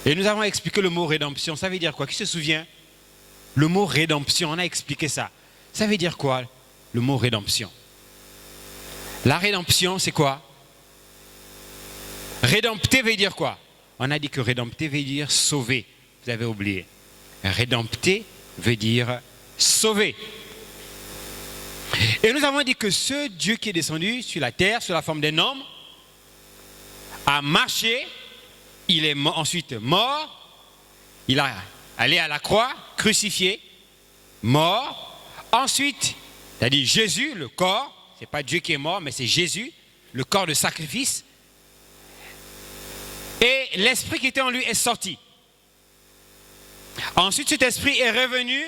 Et nous avons expliqué le mot rédemption. Ça veut dire quoi? Qui se souvient? Le mot rédemption, on a expliqué ça. Ça veut dire quoi, le mot rédemption? La rédemption, c'est quoi? Rédempter veut dire quoi? On a dit que rédempter veut dire sauver. Vous avez oublié. Rédempter veut dire sauver. Et nous avons dit que ce Dieu qui est descendu sur la terre, sous la forme d'un homme, a marché, il est ensuite mort, il a allé à la croix, crucifié, mort. Ensuite, c'est-à-dire Jésus, le corps, ce n'est pas Dieu qui est mort, mais c'est Jésus, le corps de sacrifice. Et l'esprit qui était en lui est sorti. Ensuite, cet esprit est revenu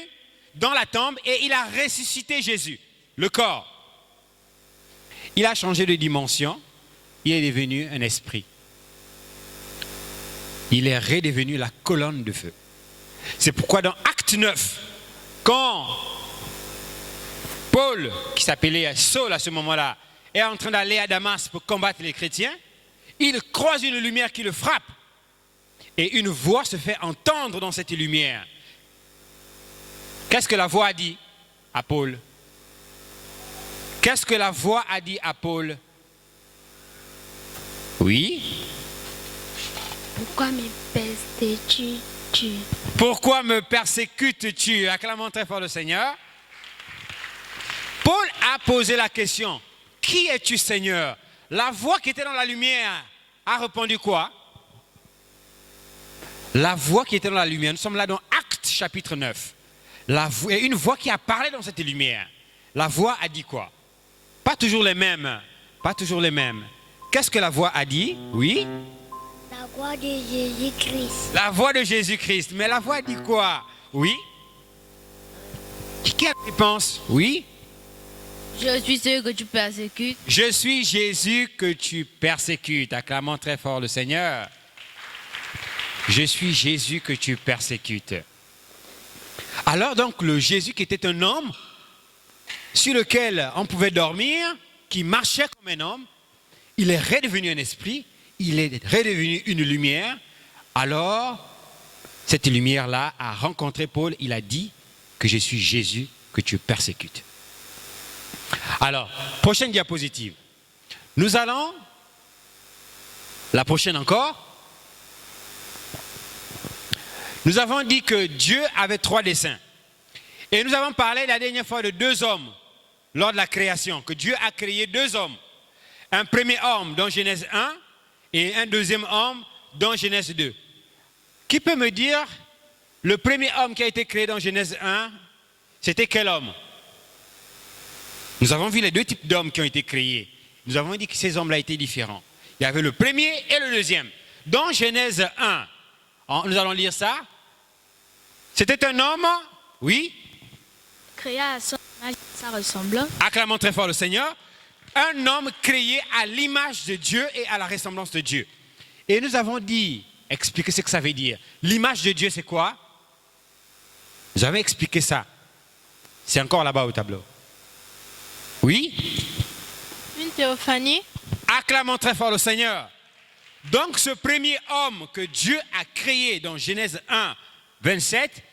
dans la tombe et il a ressuscité Jésus, le corps. Il a changé de dimension, il est devenu un esprit. Il est redevenu la colonne de feu. C'est pourquoi dans Acte 9, quand Paul, qui s'appelait Saul à ce moment-là, est en train d'aller à Damas pour combattre les chrétiens, il croise une lumière qui le frappe. Et une voix se fait entendre dans cette lumière. Qu'est-ce que la voix a dit à Paul? Qu'est-ce que la voix a dit à Paul? Oui? Pourquoi me persécutes-tu? Pourquoi me persécutes-tu? Acclamons très fort le Seigneur. Paul a posé la question. Qui es-tu, Seigneur? La voix qui était dans la lumière a répondu quoi? La voix qui était dans la lumière, nous sommes là dans Actes chapitre 9. Une voix qui a parlé dans cette lumière. La voix a dit quoi? Pas toujours les mêmes. Pas toujours les mêmes. Qu'est-ce que la voix a dit? Oui? La voix de Jésus-Christ. La voix de Jésus-Christ. Mais la voix a dit quoi? Oui? Qui pense? Oui? Je suis ceux que tu persécutes. Je suis Jésus que tu persécutes. Acclamons très fort le Seigneur. Je suis Jésus que tu persécutes. Alors donc le Jésus qui était un homme sur lequel on pouvait dormir, qui marchait comme un homme, il est redevenu un esprit, il est redevenu une lumière. Alors cette lumière-là a rencontré Paul, il a dit que je suis Jésus que tu persécutes. Alors, prochaine diapositive. Nous allons, la prochaine encore. Nous avons dit que Dieu avait 3 desseins. Et nous avons parlé la dernière fois de 2 hommes lors de la création, que Dieu a créé 2 hommes. Un premier homme dans Genèse 1 et un deuxième homme dans Genèse 2. Qui peut me dire, le premier homme qui a été créé dans Genèse 1, c'était quel homme? Nous avons vu les 2 types d'hommes qui ont été créés. Nous avons dit que ces hommes-là étaient différents. Il y avait le premier et le deuxième. Dans Genèse 1, nous allons lire ça. C'était un homme, oui? Créé à son image, sa ressemblance. Acclamons très fort le Seigneur. Un homme créé à l'image de Dieu et à la ressemblance de Dieu. Et nous avons dit, expliquer ce que ça veut dire. L'image de Dieu, c'est quoi? Nous avons expliqué ça. C'est encore là-bas au tableau. Oui? Une théophanie. Acclamons très fort le Seigneur. Donc ce premier homme que Dieu a créé dans Genèse 1, 27,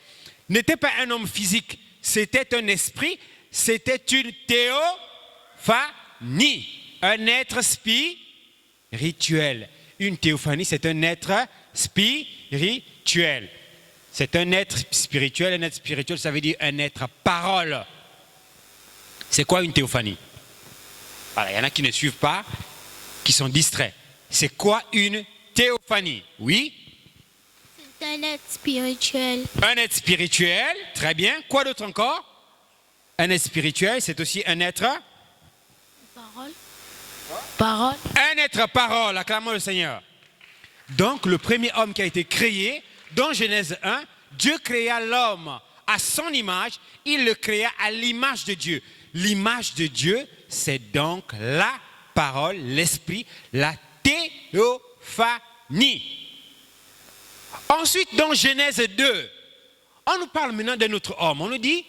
n'était pas un homme physique, c'était un esprit, c'était une théophanie, un être spirituel. Une théophanie, c'est un être spirituel. C'est un être spirituel, ça veut dire un être parole. C'est quoi une théophanie? Voilà, il y en a qui ne suivent pas, qui sont distraits. C'est quoi une théophanie? Oui? C'est un être spirituel. Un être spirituel, très bien. Quoi d'autre encore? Un être spirituel, c'est aussi un être? Parole. Parole. Un être parole, acclamons le Seigneur. Donc le premier homme qui a été créé, dans Genèse 1, Dieu créa l'homme à son image, il le créa à l'image de Dieu. L'image de Dieu, c'est donc la parole, l'esprit, la théophanie. Ensuite, dans Genèse 2, on nous parle maintenant d'un autre homme. On nous dit,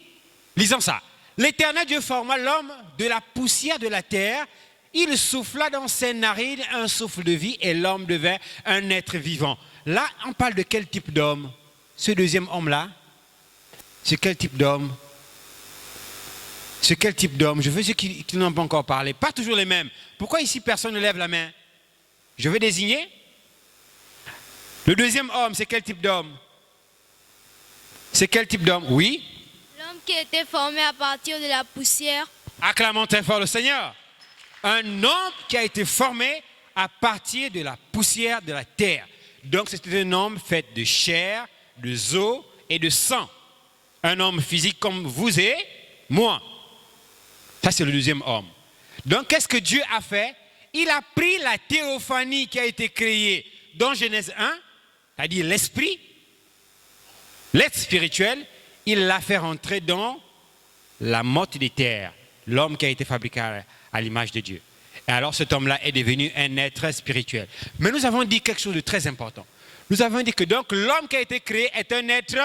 lisons ça. L'Éternel Dieu forma l'homme de la poussière de la terre. Il souffla dans ses narines un souffle de vie et l'homme devint un être vivant. là, on parle de quel type d'homme? Ce deuxième homme-là, c'est quel type d'homme? C'est quel type d'homme? Je veux ceux qui n'ont pas encore parlé. Pas toujours les mêmes. Pourquoi ici personne ne lève la main? Je vais désigner. Le deuxième homme, c'est quel type d'homme? C'est quel type d'homme? Oui. L'homme qui était formé à partir de la poussière. Acclamons très fort le Seigneur. Un homme qui a été formé à partir de la poussière de la terre. Donc c'était un homme fait de chair, de os et de sang. Un homme physique comme vous et moi. Ça c'est le deuxième homme. Donc qu'est-ce que Dieu a fait? Il a pris la théophanie qui a été créée dans Genèse 1, c'est-à-dire l'esprit, l'être spirituel, il l'a fait rentrer dans la motte des terres, l'homme qui a été fabriqué à l'image de Dieu. Et alors cet homme-là est devenu un être spirituel. Mais nous avons dit quelque chose de très important. Nous avons dit que donc l'homme qui a été créé est un être,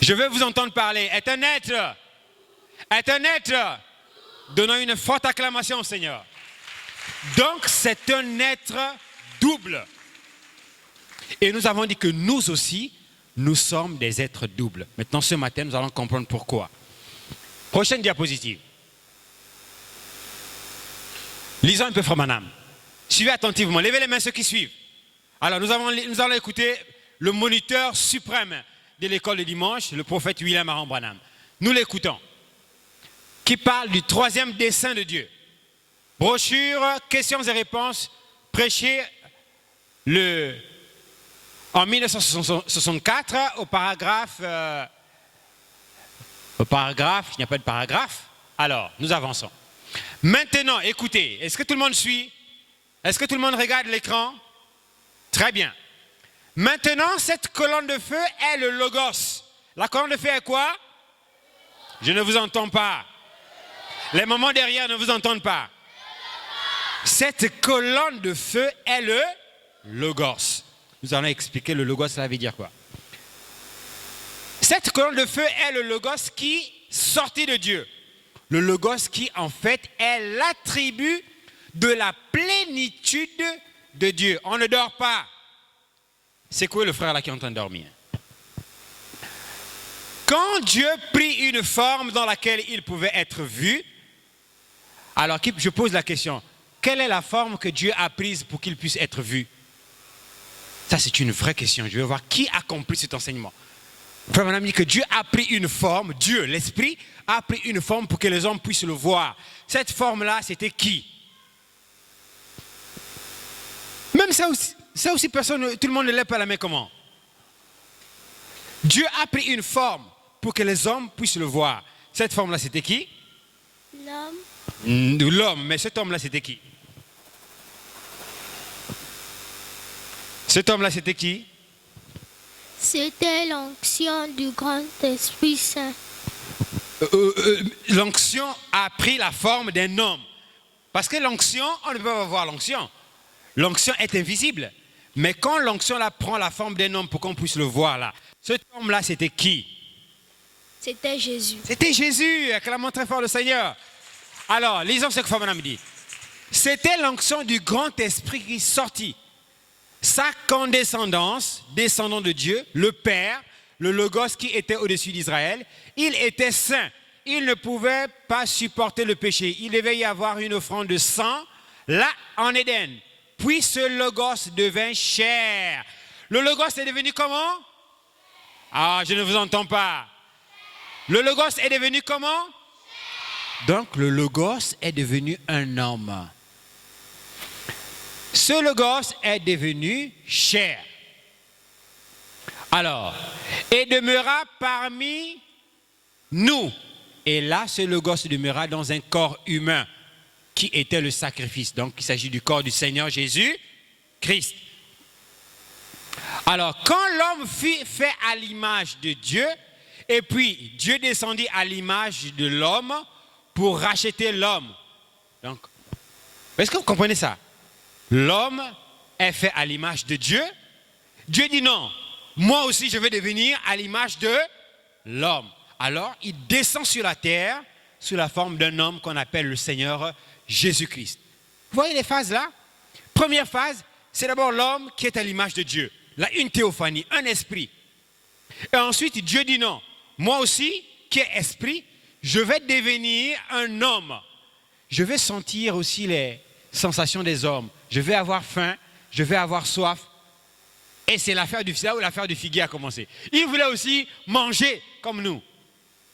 je veux vous entendre parler, est un être, donnons une forte acclamation au Seigneur. Donc c'est un être double. Et nous avons dit que nous aussi, nous sommes des êtres doubles. Maintenant, ce matin, nous allons comprendre pourquoi. Prochaine diapositive. Lisons un peu Frère Branham. Suivez attentivement. Levez les mains ceux qui suivent. Alors, nous allons écouter le moniteur suprême de l'école de dimanche, le prophète William Aaron Branham. Nous l'écoutons. Qui parle du troisième dessein de Dieu. Brochure, questions et réponses, prêché en 1964 au paragraphe, il n'y a pas de paragraphe. Alors, nous avançons. Maintenant, écoutez, est-ce que tout le monde suit? Est-ce que tout le monde regarde l'écran? Très bien. Maintenant, cette colonne de feu est le logos. La colonne de feu est quoi? Je ne vous entends pas. Les mamans derrière ne vous entendent pas. Cette colonne de feu est le logos. Nous allons expliquer le logos, ça veut dire quoi. Cette colonne de feu est le logos qui sortit de Dieu. Le logos qui en fait est l'attribut de la plénitude de Dieu. On ne dort pas. C'est quoi le frère là qui est en train de dormir? Quand Dieu prit une forme dans laquelle il pouvait être vu, alors je pose la question, quelle est la forme que Dieu a prise pour qu'il puisse être vu? Ça, c'est une vraie question. Je veux voir qui a compris cet enseignement. Frère Branham dit que Dieu a pris une forme, Dieu, l'Esprit, a pris une forme pour que les hommes puissent le voir. Cette forme-là, c'était qui? Même ça aussi personne, tout le monde ne lève pas la main comment? Dieu a pris une forme pour que les hommes puissent le voir. Cette forme-là, c'était qui? L'homme. L'homme, mais cet homme-là, c'était qui? Cet homme-là, c'était qui? C'était l'onction du grand Esprit Saint. L'onction a pris la forme d'un homme. Parce que l'onction, on ne peut pas voir l'onction. L'onction est invisible. Mais quand l'onction là prend la forme d'un homme pour qu'on puisse le voir là, cet homme-là, c'était qui? C'était Jésus. C'était Jésus. Acclamons très fort le Seigneur. Alors, lisons ce que Frère Branham dit. C'était l'onction du grand esprit qui sortit. Sa condescendance, descendant de Dieu, le Père, le Logos qui était au-dessus d'Israël, il était saint. Il ne pouvait pas supporter le péché. Il devait y avoir une offrande de sang, là, en Éden. Puis ce Logos devint chair. Le Logos est devenu comment? Ah, je ne vous entends pas. Le Logos est devenu comment? Donc le Logos est devenu un homme. Ce Logos est devenu chair. Alors, et demeura parmi nous. Et là, ce Logos demeura dans un corps humain qui était le sacrifice. Donc, il s'agit du corps du Seigneur Jésus-Christ. Alors, quand l'homme fut fait à l'image de Dieu, et puis Dieu descendit à l'image de l'homme pour racheter l'homme. Donc, est-ce que vous comprenez ça? L'homme est fait à l'image de Dieu. Dieu dit non, moi aussi je vais devenir à l'image de l'homme. Alors, il descend sur la terre sous la forme d'un homme qu'on appelle le Seigneur Jésus-Christ. Vous voyez les phases là? Première phase, c'est d'abord l'homme qui est à l'image de Dieu. Là, une théophanie, un esprit. Et ensuite, Dieu dit non. Moi aussi, qui est esprit, je vais devenir un homme. Je vais sentir aussi les sensations des hommes. Je vais avoir faim, je vais avoir soif. Et c'est l'affaire du là où l'affaire du figuier a commencé. Il voulait aussi manger comme nous.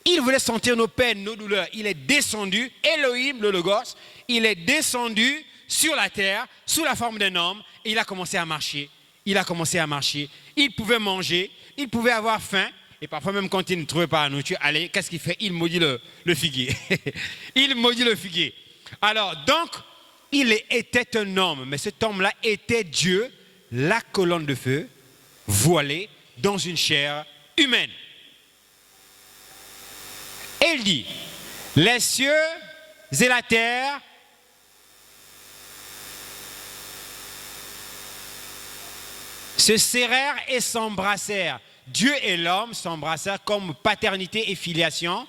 Il voulait sentir nos peines, nos douleurs. Il est descendu, Elohim, le Logos, il est descendu sur la terre, sous la forme d'un homme, et il a commencé à marcher. Il a commencé à marcher. Il pouvait manger, il pouvait avoir faim, et parfois même quand il ne trouvait pas la nourriture, allez, qu'est-ce qu'il fait? Il maudit le figuier. Il maudit le figuier. Alors, donc, il était un homme, mais cet homme-là était Dieu, la colonne de feu, voilée dans une chair humaine. Et il dit, les cieux et la terre se serrèrent et s'embrassèrent. Dieu et l'homme s'embrassèrent comme paternité et filiation,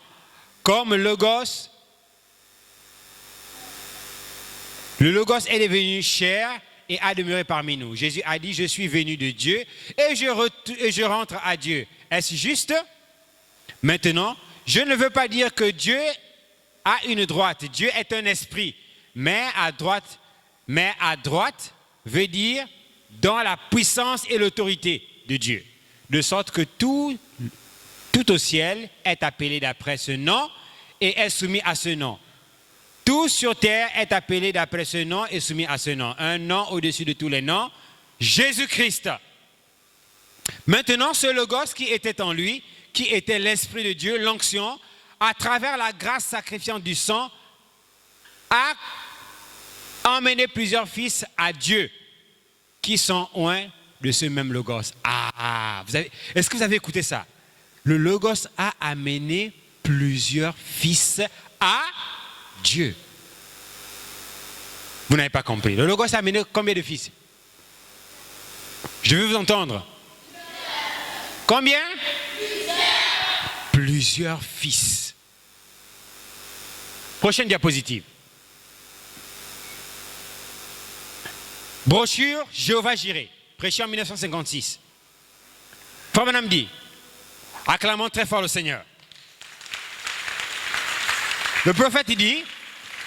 comme Logos. Le Logos est devenu chair et a demeuré parmi nous. Jésus a dit, je suis venu de Dieu et je rentre à Dieu. Est-ce juste? Maintenant, je ne veux pas dire que Dieu a une droite. Dieu est un esprit. Mais à droite veut dire dans la puissance et l'autorité de Dieu. De sorte que tout au ciel est appelé d'après ce nom et est soumis à ce nom. Tout sur terre est appelé d'après ce nom et soumis à ce nom. Un nom au-dessus de tous les noms, Jésus-Christ. Maintenant, ce Logos qui était en lui, qui était l'Esprit de Dieu, l'onction, à travers la grâce sacrifiante du sang, a emmené plusieurs fils à Dieu, qui sont oints de ce même Logos. Est-ce que vous avez écouté ça? Le Logos a amené plusieurs fils à Dieu. Vous n'avez pas compris. Le Logos a amené combien de fils? Je veux vous entendre. Combien? Plusieurs fils. Prochaine diapositive. Brochure Jéhovah Jireh, prêché en 1956. Frère Branham dit, acclamons très fort le Seigneur. Le prophète dit,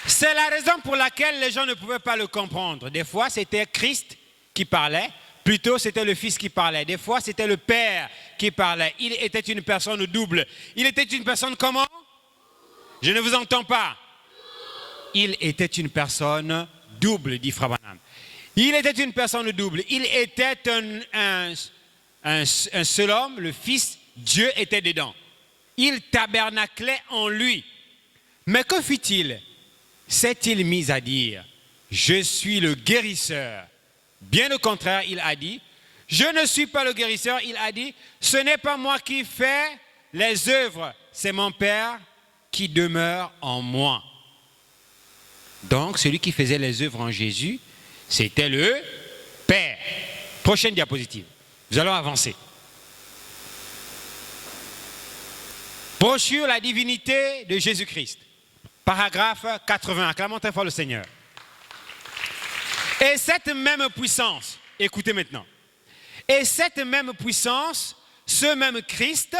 c'est la raison pour laquelle les gens ne pouvaient pas le comprendre. Des fois, c'était Christ qui parlait, plutôt c'était le Fils qui parlait. Des fois, c'était le Père qui parlait. Il était une personne double. Il était une personne comment? Je ne vous entends pas. Il était une personne double, dit Frère Branham. Il était une personne double. Il était un seul homme, le Fils, Dieu était dedans. Il tabernaclait en lui. Mais que fit-il? S'est-il mis à dire, je suis le guérisseur? Bien au contraire, il a dit, je ne suis pas le guérisseur. Il a dit, ce n'est pas moi qui fais les œuvres, c'est mon Père qui demeure en moi. Donc, celui qui faisait les œuvres en Jésus, c'était le Père. Prochaine diapositive. Nous allons avancer. Brochure la divinité de Jésus-Christ. Paragraphe 80. Acclamons très fort le Seigneur. Et cette même puissance, écoutez maintenant. Et cette même puissance, ce même Christ,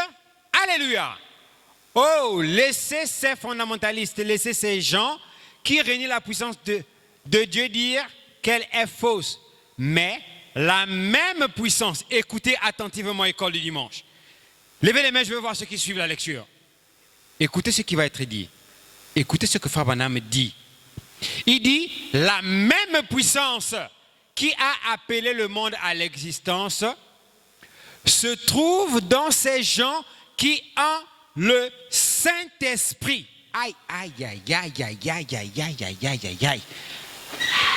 alléluia. Oh, laissez ces fondamentalistes, laissez ces gens qui renient la puissance de Dieu dire qu'elle est fausse. Mais la même puissance, écoutez attentivement école du dimanche. Levez les mains, je veux voir ceux qui suivent la lecture. Écoutez ce qui va être dit. Écoutez ce que Frère Branham dit. Il dit, la même puissance qui a appelé le monde à l'existence se trouve dans ces gens qui ont le Saint-Esprit. Aïe, aïe, aïe, aïe, aïe, aïe, aïe, aïe, aïe, aïe, aïe, aïe.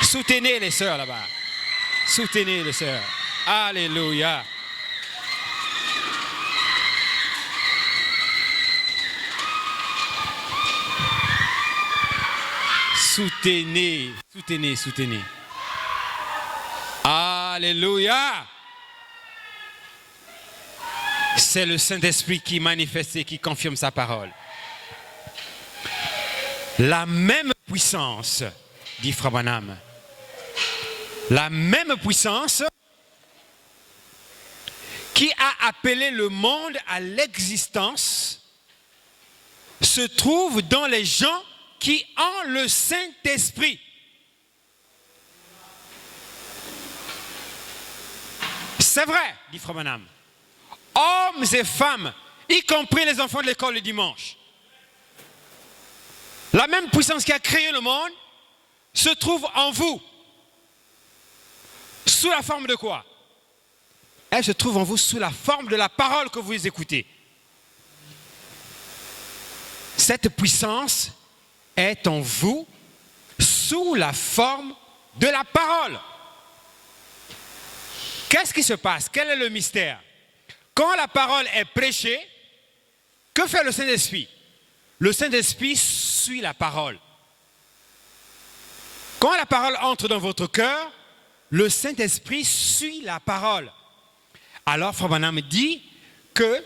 Soutenez les sœurs là-bas. Soutenez les sœurs. Alléluia. Soutenez, soutenez, soutenez. Alléluia. C'est le Saint-Esprit qui manifeste et qui confirme sa parole. La même puissance, dit Frère Branham, La même puissance qui a appelé le monde à l'existence se trouve dans les gens qui ont le Saint-Esprit. C'est vrai, dit Frère Branham. Hommes et femmes, y compris les enfants de l'école le dimanche. La même puissance qui a créé le monde se trouve en vous. Sous la forme de quoi? Elle se trouve en vous sous la forme de la parole que vous écoutez. Cette puissance est en vous sous la forme de la parole. Qu'est-ce qui se passe? Quel est le mystère? Quand la parole est prêchée, que fait le Saint-Esprit? Le Saint-Esprit suit la parole. Quand la parole entre dans votre cœur, le Saint-Esprit suit la parole. Alors, Frère Branham dit que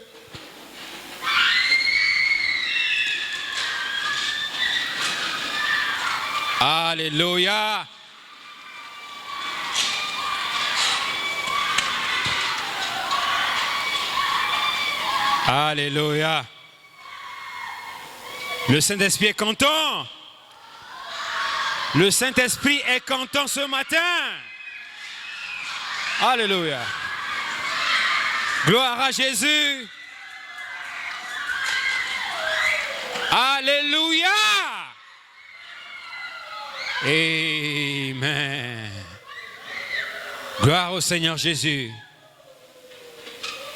Alléluia. Alléluia. Le Saint-Esprit est content. Le Saint-Esprit est content ce matin. Alléluia. Gloire à Jésus. Alléluia. Amen. Gloire au Seigneur Jésus.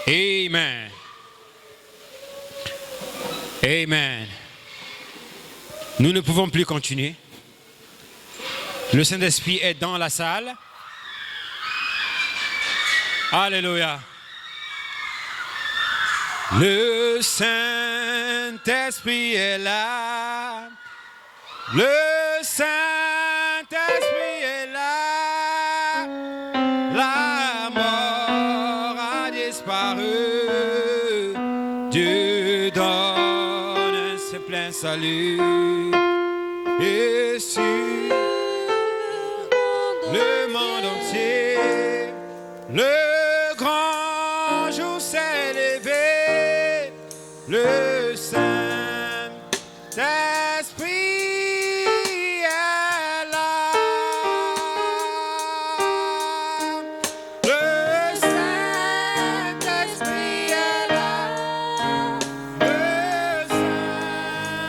Amen. Amen. Nous ne pouvons plus continuer. Le Saint-Esprit est dans la salle. Alléluia. Le Saint-Esprit est là. Le Saint-Esprit est là. La mort a disparu. Dieu donne un plein salut. Et sur le monde entier, le grand jour s'est levé. Le Saint-Esprit est là. Le Saint-Esprit est là. Le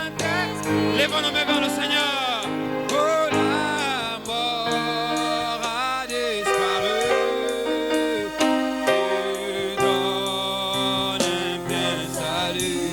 Saint-Esprit. Lèvons nos mains vers le Seigneur. Oh, la mort a disparu. Tu donnes un plein salut.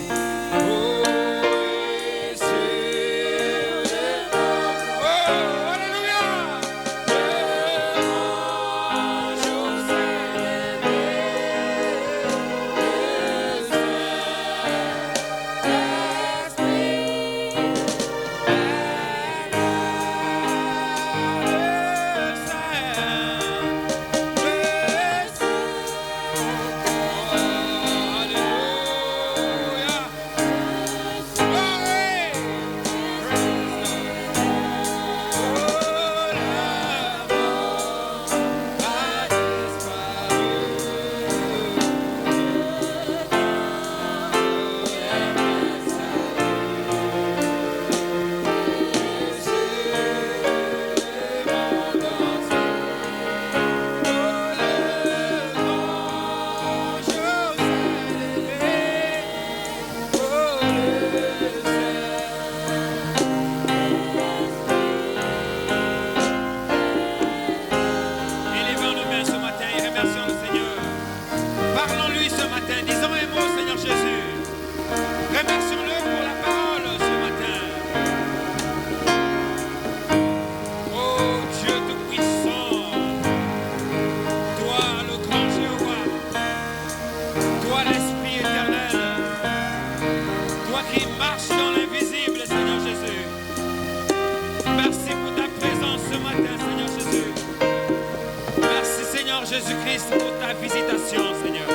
Jésus-Christ pour ta visitation, Seigneur.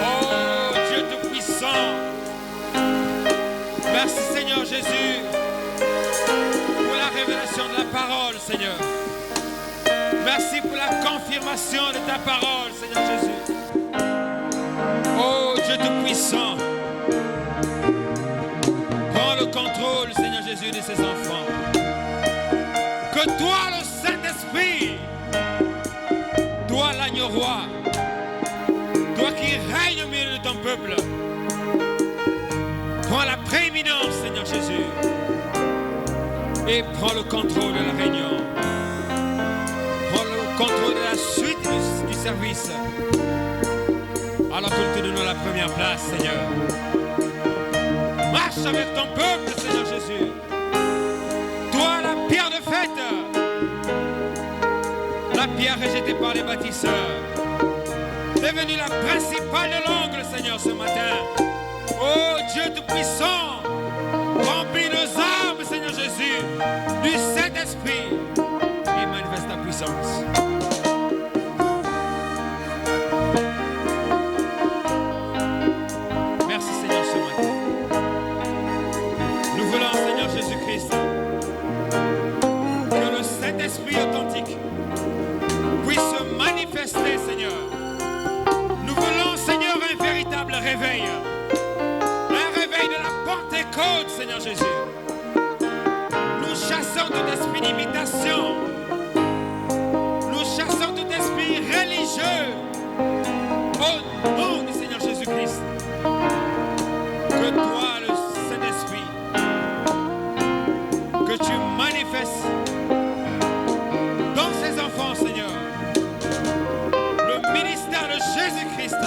Oh Dieu Tout-Puissant, merci Seigneur Jésus pour la révélation de la parole, Seigneur. Merci pour la confirmation de ta parole, Seigneur Jésus. Oh Dieu Tout-Puissant, prends le contrôle, Seigneur Jésus, de ces enfants. Que toi, le Saint-Esprit, toi l'agneau roi, toi qui règnes au milieu de ton peuple, prends la prééminence, Seigneur Jésus, et prends le contrôle de la réunion. Prends le contrôle de la suite du service. Alors que nous te donnons la première place, Seigneur. Marche avec ton peuple, Seigneur Jésus. Toi, la pierre de fête, la pierre rejetée par les bâtisseurs, devenue la principale de l'angle, Seigneur, ce matin. Oh Dieu Tout-Puissant, remplis nos âmes, Seigneur Jésus, du Saint-Esprit et manifeste ta puissance. Merci, Seigneur, ce matin. Nous voulons, Seigneur Jésus-Christ, que le Saint-Esprit authentique puisse se manifester, Seigneur. Nous voulons, Seigneur, un véritable réveil. Un réveil de la Pentecôte, Seigneur Jésus. Nous chassons tout esprit d'imitation. Nous chassons tout esprit religieux. Au nom du Seigneur Jésus-Christ. Que toi, le Saint-Esprit, que tu manifestes dans ces enfants, Seigneur, le ministère de Jésus-Christ,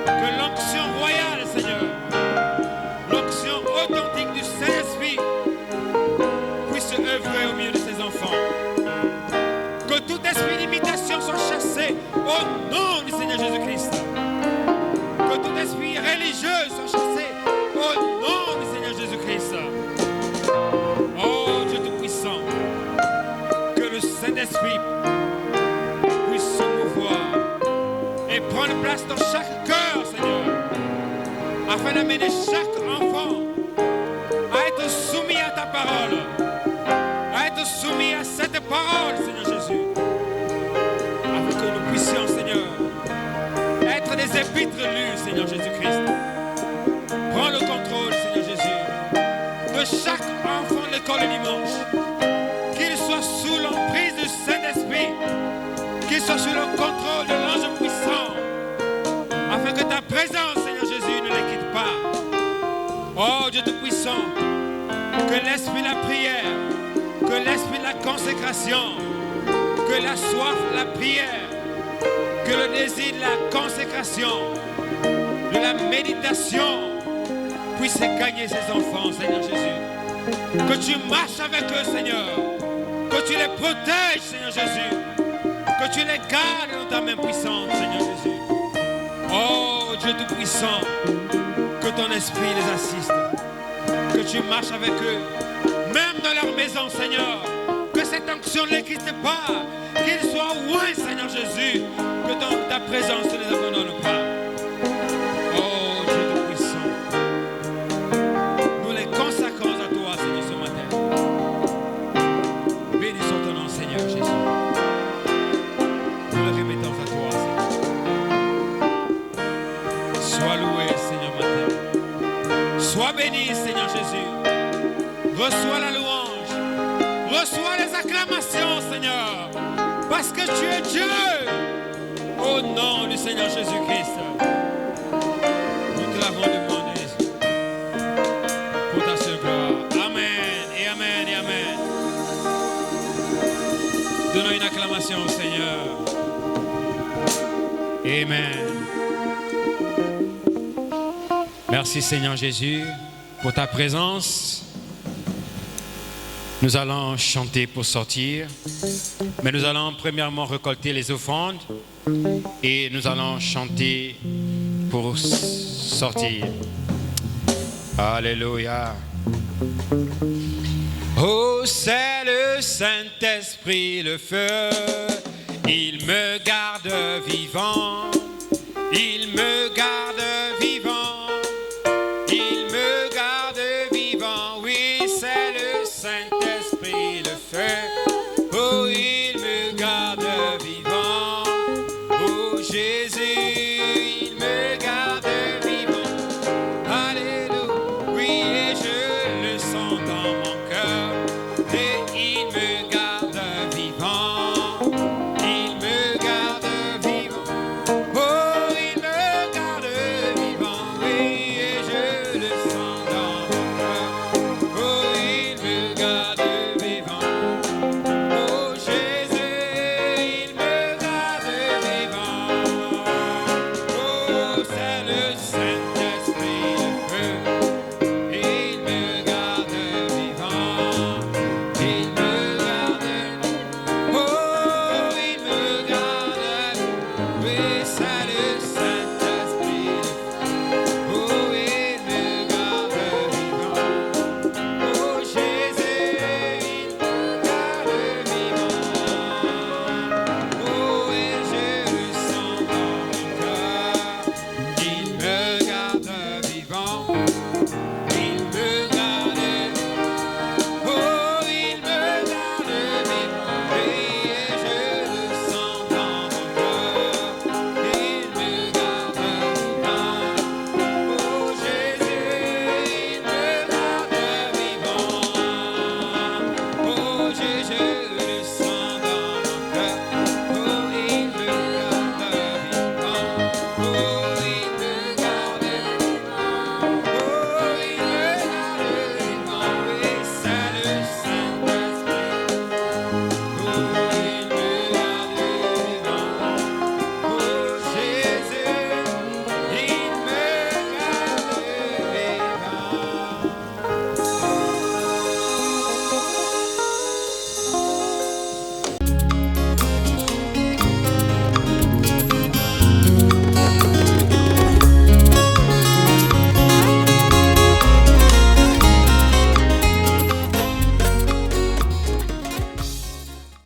que l'onction royale, Seigneur, l'onction authentique du Saint-Esprit puisse œuvrer au milieu de ces enfants. Que tout esprit d'imitation soit chassé au nom du Seigneur Jésus-Christ. Que tout esprit religieux soit chassé au nom du Seigneur Jésus-Christ. Oh Dieu Tout-Puissant, que le Saint-Esprit puisse se mouvoir et prendre place dans chaque cœur, Seigneur, afin d'amener chaque enfant à être soumis à ta parole, à être soumis à cette parole, Seigneur Jésus, afin que nous puissions, Seigneur, être des épîtres lues, Seigneur Jésus-Christ. Prends le contrôle, Seigneur Jésus, de chaque enfant de l'école le dimanche, qu'il soit sous l'emprise du Saint-Esprit, qu'il soit sous le contrôle de l'ange puissant, afin que ta présence, Seigneur Jésus, ne les quitte pas. Oh Dieu Tout-Puissant, que l'esprit de la prière, que l'esprit de la consécration, que la soif de la prière, que le désir de la consécration, de la méditation puisse gagner ces enfants, Seigneur Jésus. Que tu marches avec eux, Seigneur. Que tu les protèges, Seigneur Jésus. Que tu les gardes dans ta main puissante, Seigneur Jésus. Oh Dieu Tout-Puissant, que ton esprit les assiste. Que tu marches avec eux, même dans leur maison, Seigneur. Que cette onction ne les quitte pas. Qu'ils soient loin, Seigneur Jésus. Que dans ta présence ne les abandonne pas. Oh Dieu Tout-Puissant, nous les consacrons à toi, Seigneur, ce matin. Bénissons ton nom, Seigneur Jésus. Nous les remettons à toi, Seigneur. Sois loué, Seigneur, matin. Sois béni, Seigneur Jésus. Reçois la louange. Reçois les acclamations, Seigneur. Parce que tu es Dieu. Au nom du Seigneur Jésus-Christ. Nous te l'avons demandé. Pour ta seule gloire. Amen et amen et amen. Donnons une acclamation au Seigneur. Amen. Merci Seigneur Jésus pour ta présence. Nous allons chanter pour sortir, mais nous allons premièrement récolter les offrandes et nous allons chanter pour sortir. Alléluia. Oh, c'est le Saint-Esprit, le feu, il me garde vivant, il me garde vivant. Il me garde vivant, oui, c'est le Saint-Esprit, le feu. Oh, il me regarde vivre.